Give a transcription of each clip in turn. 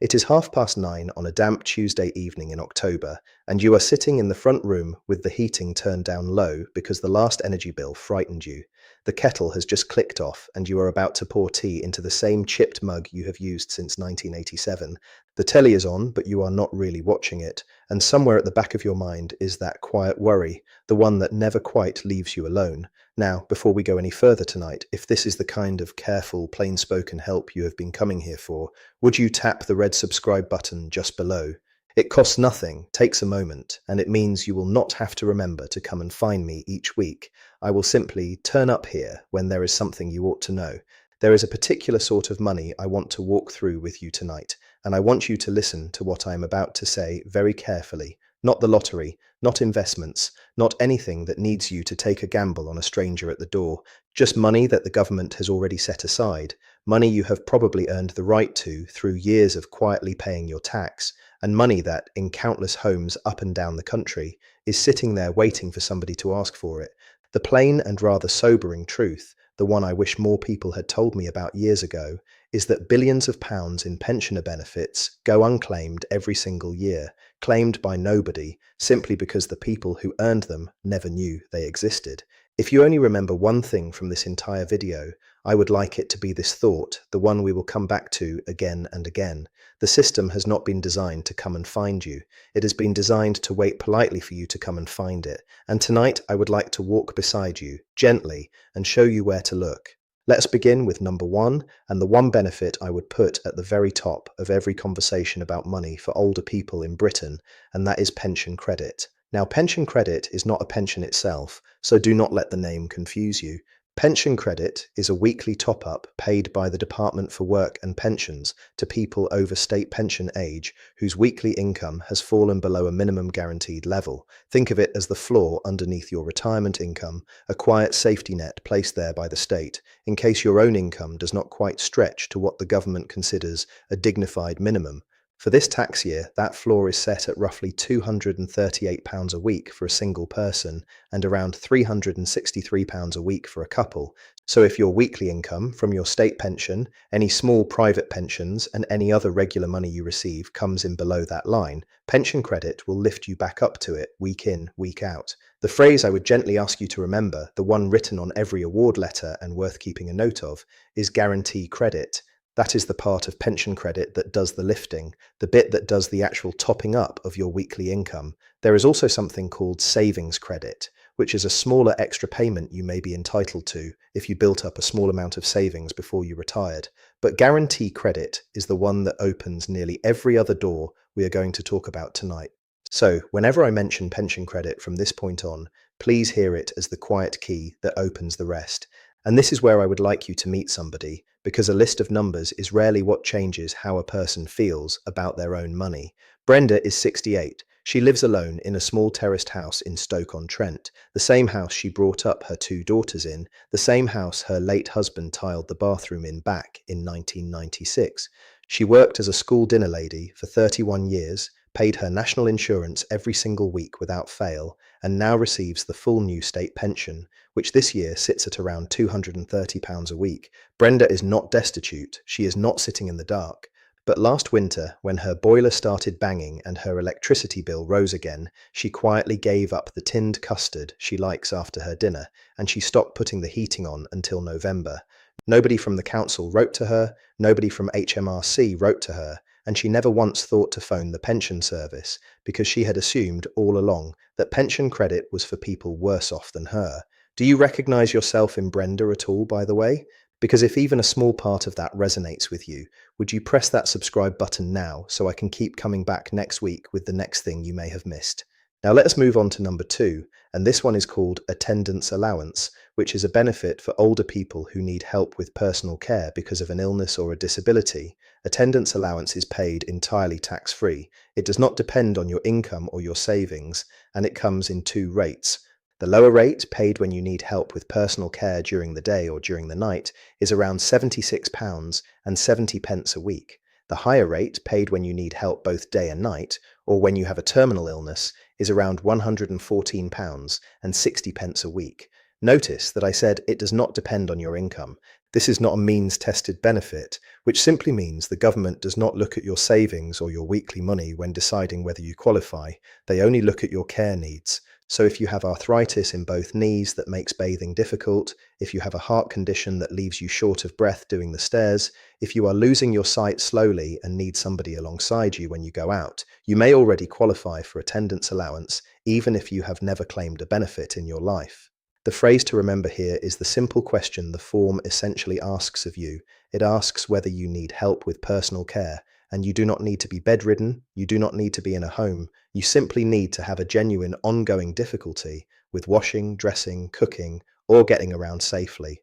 It is 9:30 on a damp Tuesday evening in October, and you are sitting in the front room with the heating turned down low because the last energy bill frightened you. The kettle has just clicked off, and you are about to pour tea into the same chipped mug you have used since 1987. The telly is on, but you are not really watching it, and somewhere at the back of your mind is that quiet worry, the one that never quite leaves you alone. Now, before we go any further tonight, if this is the kind of careful, plain-spoken help you have been coming here for, would you tap the red subscribe button just below? It costs nothing, takes a moment, and it means you will not have to remember to come and find me each week. I will simply turn up here when there is something you ought to know. There is a particular sort of money I want to walk through with you tonight, and I want you to listen to what I am about to say very carefully. Not the lottery, not investments, not anything that needs you to take a gamble on a stranger at the door, just money that the government has already set aside, money you have probably earned the right to through years of quietly paying your tax, and money that, in countless homes up and down the country, is sitting there waiting for somebody to ask for it. The plain and rather sobering truth, the one I wish more people had told me about years ago, is that billions of pounds in pensioner benefits go unclaimed every single year, claimed by nobody, simply because the people who earned them never knew they existed. If you only remember one thing from this entire video, I would like it to be this thought, the one we will come back to again and again. The system has not been designed to come and find you. It has been designed to wait politely for you to come and find it. And tonight I would like to walk beside you, gently, and show you where to look. Let's begin with number one, and the one benefit I would put at the very top of every conversation about money for older people in Britain, and that is pension credit. Now, pension credit is not a pension itself, so do not let the name confuse you. Pension credit is a weekly top-up paid by the Department for Work and Pensions to people over state pension age whose weekly income has fallen below a minimum guaranteed level. Think of it as the floor underneath your retirement income, a quiet safety net placed there by the state, in case your own income does not quite stretch to what the government considers a dignified minimum. For this tax year, that floor is set at roughly £238 a week for a single person and around £363 a week for a couple. So if your weekly income from your state pension, any small private pensions, and any other regular money you receive comes in below that line, pension credit will lift you back up to it week in, week out. The phrase I would gently ask you to remember, the one written on every award letter and worth keeping a note of, is guarantee credit. That is the part of pension credit that does the lifting, the bit that does the actual topping up of your weekly income. There is also something called savings credit, which is a smaller extra payment you may be entitled to if you built up a small amount of savings before you retired. But guarantee credit is the one that opens nearly every other door we are going to talk about tonight. So, whenever I mention pension credit from this point on, please hear it as the quiet key that opens the rest. And this is where I would like you to meet somebody, because a list of numbers is rarely what changes how a person feels about their own money. Brenda is 68. She lives alone in a small terraced house in Stoke-on-Trent, the same house she brought up her two daughters in, the same house her late husband tiled the bathroom in back in 1996. She worked as a school dinner lady for 31 years, paid her national insurance every single week without fail, and now receives the full new state pension, which this year sits at around £230 a week. Brenda is not destitute, she is not sitting in the dark. But last winter, when her boiler started banging and her electricity bill rose again, she quietly gave up the tinned custard she likes after her dinner, and she stopped putting the heating on until November. Nobody from the council wrote to her, nobody from HMRC wrote to her, and she never once thought to phone the pension service, because she had assumed all along that pension credit was for people worse off than her. Do you recognize yourself in Brenda at all, by the way? Because if even a small part of that resonates with you, would you press that subscribe button now so I can keep coming back next week with the next thing you may have missed? Now let us move on to number two, and this one is called attendance allowance, which is a benefit for older people who need help with personal care because of an illness or a disability. Attendance allowance is paid entirely tax-free. It does not depend on your income or your savings, and it comes in two rates. The lower rate, paid when you need help with personal care during the day or during the night, is around £76.70 a week. The higher rate, paid when you need help both day and night, or when you have a terminal illness, is around £114.60 a week. Notice that I said it does not depend on your income. This is not a means-tested benefit, which simply means the government does not look at your savings or your weekly money when deciding whether you qualify. They only look at your care needs. So if you have arthritis in both knees that makes bathing difficult, if you have a heart condition that leaves you short of breath doing the stairs, if you are losing your sight slowly and need somebody alongside you when you go out, you may already qualify for attendance allowance, even if you have never claimed a benefit in your life. The phrase to remember here is the simple question the form essentially asks of you. It asks whether you need help with personal care, and you do not need to be bedridden, you do not need to be in a home, you simply need to have a genuine ongoing difficulty with washing, dressing, cooking, or getting around safely.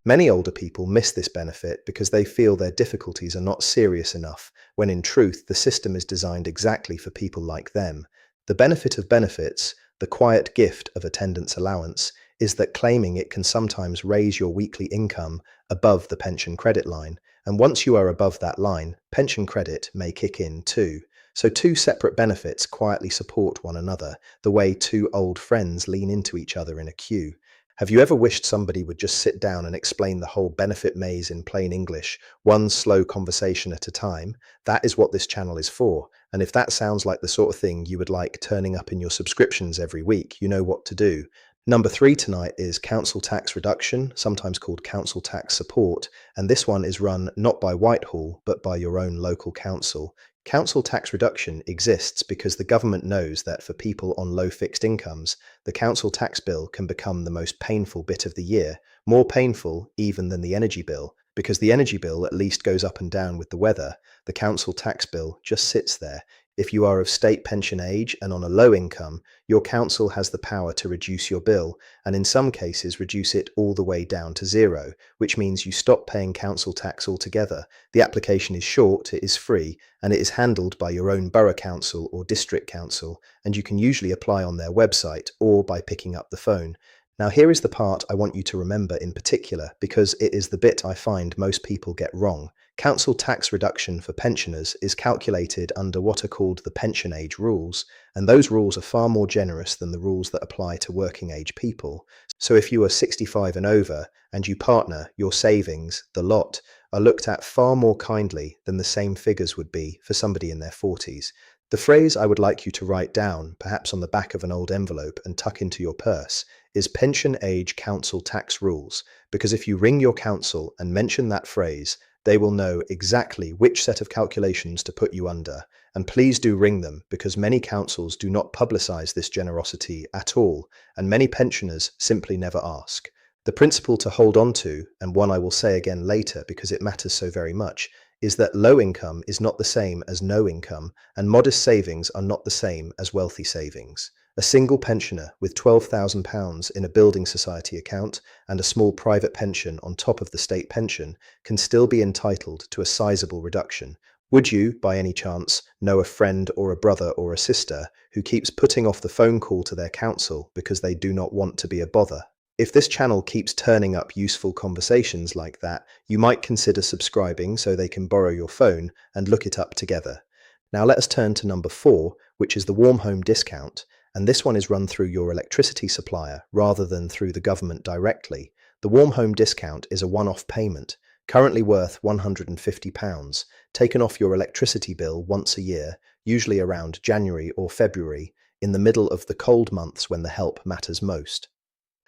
Many older people miss this benefit because they feel their difficulties are not serious enough, when in truth the system is designed exactly for people like them. The benefit of benefits, the quiet gift of attendance allowance, is that claiming it can sometimes raise your weekly income above the pension credit line, and once you are above that line, pension credit may kick in too. So two separate benefits quietly support one another, the way two old friends lean into each other in a queue. Have you ever wished somebody would just sit down and explain the whole benefit maze in plain English, one slow conversation at a time? That is what this channel is for, and if that sounds like the sort of thing you would like turning up in your subscriptions every week, you know what to do. Number 3 tonight is council tax reduction, sometimes called council tax support, and this one is run not by Whitehall, but by your own local council. Council tax reduction exists because the government knows that for people on low fixed incomes, the council tax bill can become the most painful bit of the year, more painful even than the energy bill, because the energy bill at least goes up and down with the weather. The council tax bill just sits there. If you are of state pension age and on a low income, your council has the power to reduce your bill, and in some cases reduce it all the way down to zero, which means you stop paying council tax altogether. The application is short, it is free, and it is handled by your own borough council or district council, and you can usually apply on their website or by picking up the phone. Now here is the part I want you to remember in particular, because it is the bit I find most people get wrong. Council tax reduction for pensioners is calculated under what are called the pension age rules, and those rules are far more generous than the rules that apply to working age people. So if you are 65 and over, and you partner, your savings, the lot, are looked at far more kindly than the same figures would be for somebody in their 40s. The phrase I would like you to write down, perhaps on the back of an old envelope and tuck into your purse, is pension age council tax rules, because if you ring your council and mention that phrase, they will know exactly which set of calculations to put you under. And please do ring them, because many councils do not publicise this generosity at all, and many pensioners simply never ask. The principle to hold on to, and one I will say again later because it matters so very much, is that low income is not the same as no income, and modest savings are not the same as wealthy savings. A single pensioner with £12,000 in a building society account and a small private pension on top of the state pension can still be entitled to a sizable reduction. Would you, by any chance, know a friend or a brother or a sister who keeps putting off the phone call to their council because they do not want to be a bother? If this channel keeps turning up useful conversations like that, you might consider subscribing so they can borrow your phone and look it up together. Now let us turn to number 4, which is the warm home discount, and this one is run through your electricity supplier rather than through the government directly. The warm home discount is a one-off payment, currently worth £150, taken off your electricity bill once a year, usually around January or February, in the middle of the cold months when the help matters most.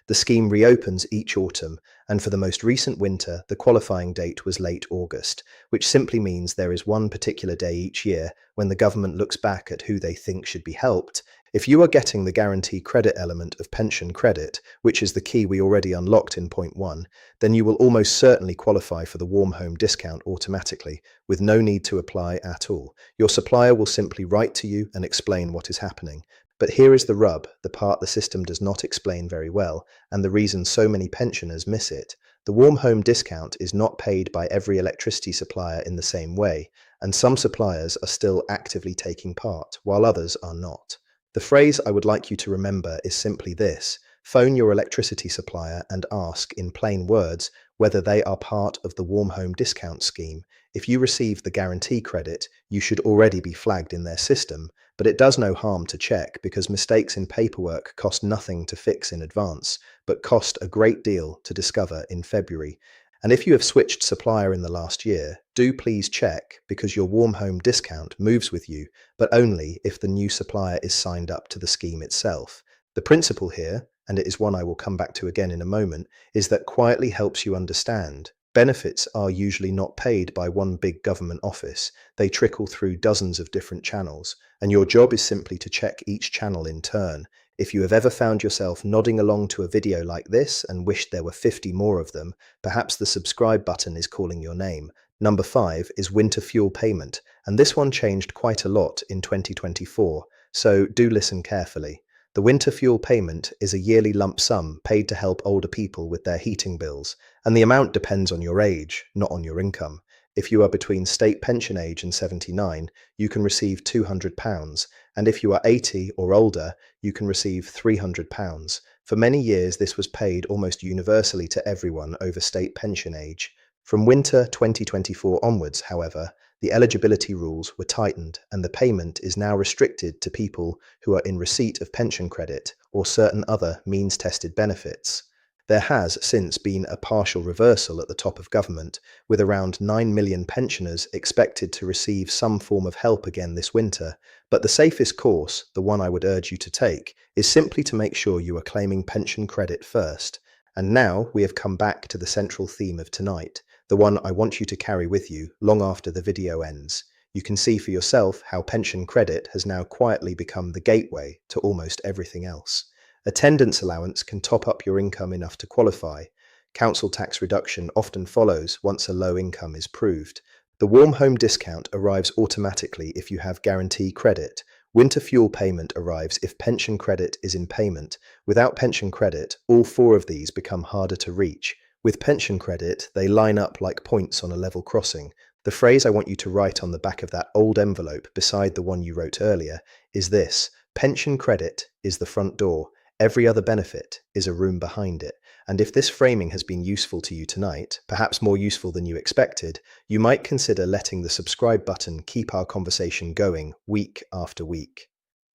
The scheme reopens each autumn, and for the most recent winter, the qualifying date was late August, which simply means there is one particular day each year when the government looks back at who they think should be helped. If you are getting the guarantee credit element of pension credit, which is the key we already unlocked in point 1, then you will almost certainly qualify for the warm home discount automatically, with no need to apply at all. Your supplier will simply write to you and explain what is happening. But here is the rub, the part the system does not explain very well, and the reason so many pensioners miss it. The warm home discount is not paid by every electricity supplier in the same way, and some suppliers are still actively taking part, while others are not. The phrase I would like you to remember is simply this: phone your electricity supplier and ask, in plain words, whether they are part of the warm home discount scheme. If you receive the guarantee credit, you should already be flagged in their system, but it does no harm to check because mistakes in paperwork cost nothing to fix in advance, but cost a great deal to discover in February. And if you have switched supplier in the last year, do please check because your warm home discount moves with you, but only if the new supplier is signed up to the scheme itself. The principle here, and it is one I will come back to again in a moment, is that quietly helps you understand. Benefits are usually not paid by one big government office. They trickle through dozens of different channels, and your job is simply to check each channel in turn. If you have ever found yourself nodding along to a video like this and wished there were 50 more of them, perhaps the subscribe button is calling your name. Number 5 is winter fuel payment, and this one changed quite a lot in 2024, so do listen carefully. The winter fuel payment is a yearly lump sum paid to help older people with their heating bills, and the amount depends on your age, not on your income. If you are between state pension age and 79, you can receive £200, and if you are 80 or older, you can receive £300. For many years, this was paid almost universally to everyone over state pension age. From winter 2024 onwards, however, the eligibility rules were tightened, and the payment is now restricted to people who are in receipt of pension credit or certain other means-tested benefits. There has since been a partial reversal at the top of government, with around 9 million pensioners expected to receive some form of help again this winter, but the safest course, the one I would urge you to take, is simply to make sure you are claiming pension credit first. And now we have come back to the central theme of tonight, the one I want you to carry with you long after the video ends. You can see for yourself how pension credit has now quietly become the gateway to almost everything else. Attendance allowance can top up your income enough to qualify. Council tax reduction often follows once a low income is proved. The warm home discount arrives automatically if you have guarantee credit. Winter fuel payment arrives if pension credit is in payment. Without pension credit, all 4 of these become harder to reach. With pension credit, they line up like points on a level crossing. The phrase I want you to write on the back of that old envelope beside the one you wrote earlier is this: pension credit is the front door. Every other benefit is a room behind it. And if this framing has been useful to you tonight, perhaps more useful than you expected, you might consider letting the subscribe button keep our conversation going week after week.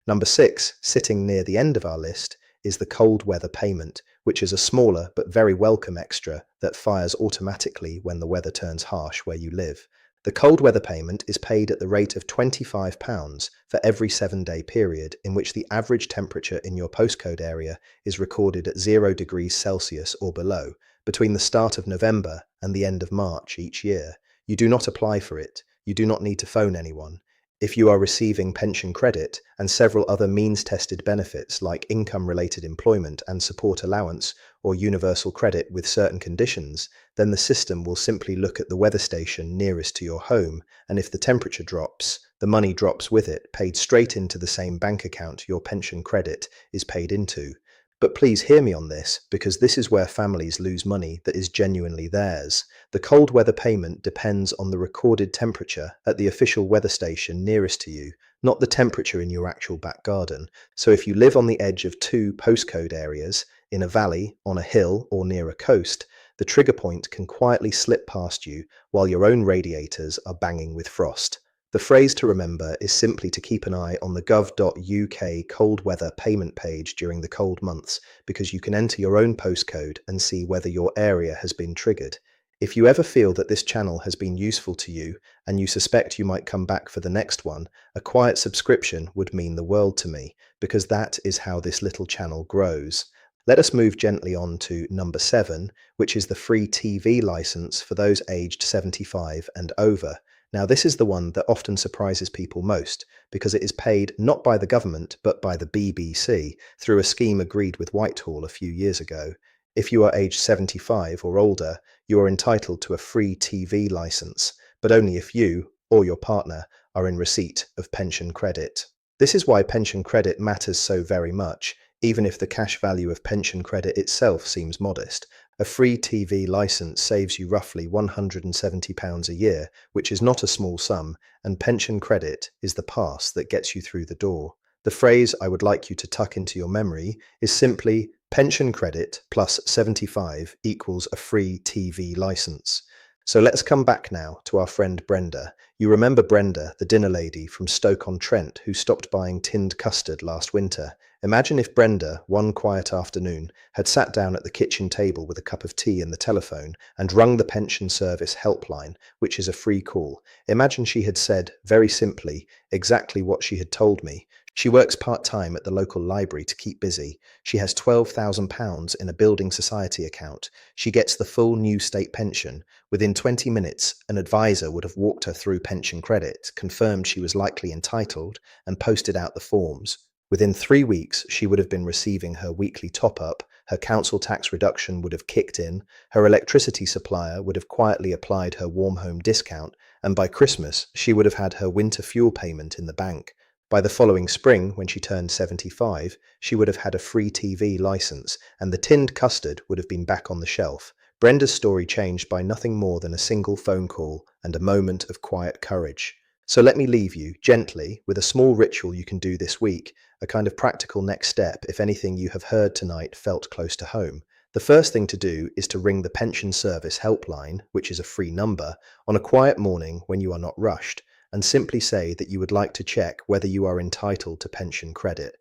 Number 6, sitting near the end of our list, is the cold weather payment, which is a smaller but very welcome extra that fires automatically when the weather turns harsh where you live. The cold weather payment is paid at the rate of £25 for every 7-day period in which the average temperature in your postcode area is recorded at 0 degrees Celsius or below, between the start of November and the end of March each year. You do not apply for it. You do not need to phone anyone. If you are receiving pension credit and several other means-tested benefits like income-related employment and support allowance or universal credit with certain conditions, then the system will simply look at the weather station nearest to your home, and if the temperature drops, the money drops with it, paid straight into the same bank account your pension credit is paid into. But please hear me on this, because this is where families lose money that is genuinely theirs. The cold weather payment depends on the recorded temperature at the official weather station nearest to you, not the temperature in your actual back garden. So if you live on the edge of 2 postcode areas, in a valley, on a hill, or near a coast, the trigger point can quietly slip past you while your own radiators are banging with frost. The phrase to remember is simply to keep an eye on the gov.uk cold weather payment page during the cold months, because you can enter your own postcode and see whether your area has been triggered. If you ever feel that this channel has been useful to you and you suspect you might come back for the next one, a quiet subscription would mean the world to me, because that is how this little channel grows. Let us move gently on to number 7, which is the free TV license for those aged 75 and over. Now, this is the one that often surprises people most, because it is paid not by the government but by the BBC through a scheme agreed with Whitehall a few years ago. If you are aged 75 or older, you are entitled to a free TV license, but only if you or your partner are in receipt of pension credit. This is why pension credit matters so very much, even if the cash value of pension credit itself seems modest. A free TV license saves you roughly £170 a year, which is not a small sum, and pension credit is the pass that gets you through the door. The phrase I would like you to tuck into your memory is simply pension credit plus 75 equals a free TV license. So let's come back now to our friend Brenda. You remember Brenda, the dinner lady from Stoke-on-Trent who stopped buying tinned custard last winter? Imagine if Brenda, one quiet afternoon, had sat down at the kitchen table with a cup of tea and the telephone and rung the pension service helpline, which is a free call. Imagine she had said, very simply, exactly what she had told me. She works part-time at the local library to keep busy. She has £12,000 in a building society account. She gets the full new state pension. Within 20 minutes, an advisor would have walked her through pension credit, confirmed she was likely entitled, and posted out the forms. Within 3 weeks, she would have been receiving her weekly top-up, her council tax reduction would have kicked in, her electricity supplier would have quietly applied her warm home discount, and by Christmas, she would have had her winter fuel payment in the bank. By the following spring, when she turned 75, she would have had a free TV license, and the tinned custard would have been back on the shelf. Brenda's story changed by nothing more than a single phone call and a moment of quiet courage. So let me leave you, gently, with a small ritual you can do this week, a kind of practical next step if anything you have heard tonight felt close to home. The first thing to do is to ring the Pension Service helpline, which is a free number, on a quiet morning when you are not rushed, and simply say that you would like to check whether you are entitled to pension credit.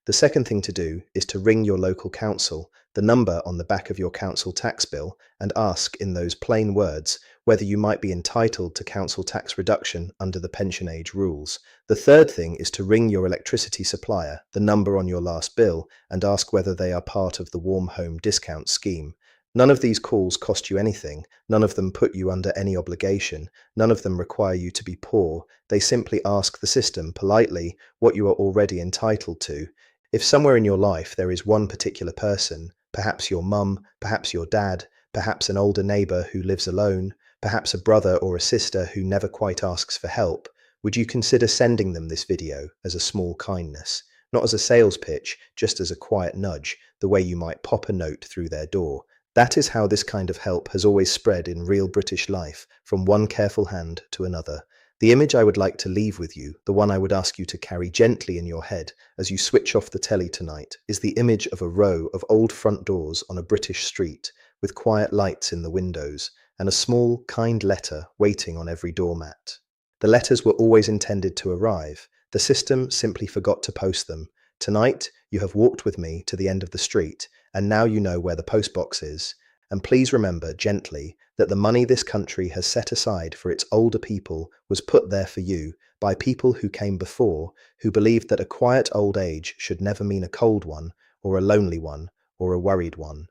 The second thing to do is to ring your local council, the number on the back of your council tax bill, and ask in those plain words whether you might be entitled to council tax reduction under the pension age rules. The third thing is to ring your electricity supplier, the number on your last bill, and ask whether they are part of the warm home discount scheme. None of these calls cost you anything, none of them put you under any obligation, none of them require you to be poor. They simply ask the system politely what you are already entitled to. If somewhere in your life there is one particular person, perhaps your mum, perhaps your dad, perhaps an older neighbour who lives alone, perhaps a brother or a sister who never quite asks for help, would you consider sending them this video as a small kindness? Not as a sales pitch, just as a quiet nudge, the way you might pop a note through their door. That is how this kind of help has always spread in real British life, from one careful hand to another. The image I would like to leave with you, the one I would ask you to carry gently in your head as you switch off the telly tonight, is the image of a row of old front doors on a British street, with quiet lights in the windows, and a small, kind letter waiting on every doormat. The letters were always intended to arrive. The system simply forgot to post them. Tonight, you have walked with me to the end of the street, and now you know where the postbox is. And please remember, gently, that the money this country has set aside for its older people was put there for you by people who came before, who believed that a quiet old age should never mean a cold one, or a lonely one, or a worried one.